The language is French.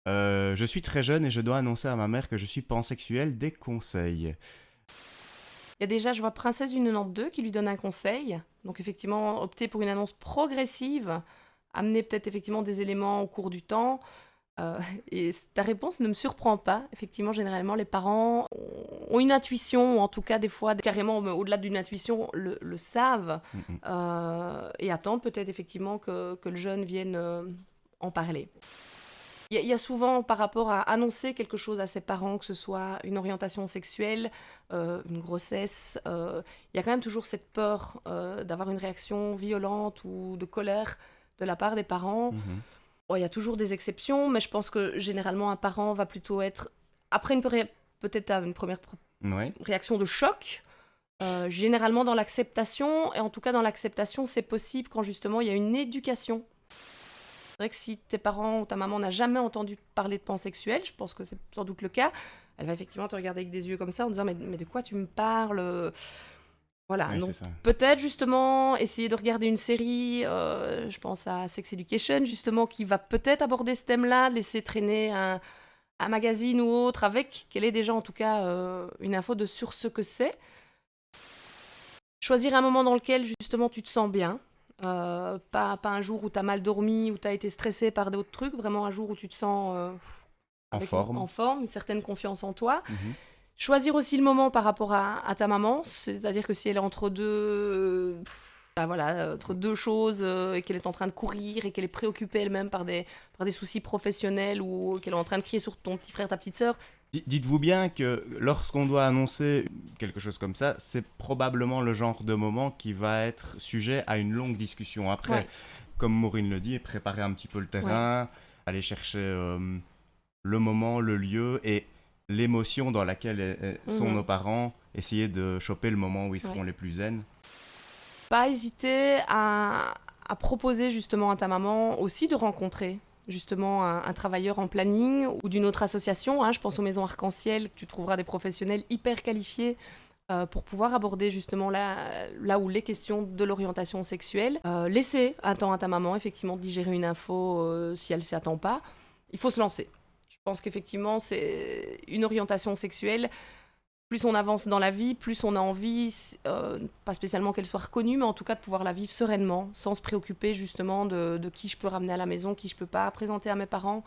Je suis très jeune et je dois annoncer à ma mère que je suis pansexuel. Des conseils. Il y a déjà, je vois Princesse du 92 qui lui donne un conseil. Donc effectivement, opter pour une annonce progressive, amener peut-être effectivement des éléments au cours du temps. Euh, et ta réponse ne me surprend pas. Effectivement, généralement, les parents ont une intuition, ou en tout cas des fois carrément au-delà d'une intuition, le savent Mm, et attendent peut-être effectivement que le jeune vienne en parler. Il y a souvent, par rapport à annoncer quelque chose à ses parents, que ce soit une orientation sexuelle, une grossesse, il y a quand même toujours cette peur d'avoir une réaction violente ou de colère de la part des parents. mhm. Bon, il y a toujours des exceptions, mais je pense que généralement un parent va plutôt être, après peut-être à une première Ouais. réaction de choc, généralement dans l'acceptation, et en tout cas dans l'acceptation, c'est possible quand justement il y a une éducation. C'est vrai que si tes parents ou ta maman n'a jamais entendu parler de pansexuel, je pense que c'est sans doute le cas, elle va effectivement te regarder avec des yeux comme ça en disant mais de quoi tu me parles. Voilà, Ouais, c'est donc ça. peut-être justement essayer de regarder une série, je pense à Sex Education justement, qui va peut-être aborder ce thème-là, de laisser traîner un magazine ou autre avec, qu'elle ait déjà en tout cas une info sur ce que c'est. Choisir un moment dans lequel justement tu te sens bien. Pas un jour où tu as mal dormi, où tu as été stressé par d'autres trucs, vraiment un jour où tu te sens En en forme. forme, une certaine confiance en toi. Mhm. Choisir aussi le moment par rapport à ta maman, c'est-à-dire que si elle est entre entre deux choses et qu'elle est en train de courir et qu'elle est préoccupée elle-même par des soucis professionnels ou qu'elle est en train de crier sur ton petit frère, ta petite sœur. Dites-vous bien que lorsqu'on doit annoncer quelque chose comme ça, c'est probablement le genre de moment qui va être sujet à une longue discussion. Après, Ouais, comme Maureen le dit, préparer un petit peu le ouais. terrain, aller chercher le moment, le lieu et l'émotion dans laquelle sont nos Mhm, parents, essayer de choper le moment où ils ouais. seront les plus zen. Pas hésiter à proposer justement à ta maman aussi de rencontrer justement un travailleur en planning ou d'une autre association. Hein, je pense aux maisons arc-en-ciel, tu trouveras des professionnels hyper qualifiés pour pouvoir aborder justement là où les questions de l'orientation sexuelle. Laisser un temps à ta maman, effectivement, digérer une info si elle ne s'y attend pas. Il faut se lancer. Je pense qu'effectivement, c'est une orientation sexuelle. Plus on avance dans la vie, plus on a envie, pas spécialement qu'elle soit reconnue, mais en tout cas de pouvoir la vivre sereinement, sans se préoccuper justement de qui je peux ramener à la maison, qui je peux pas présenter à mes parents.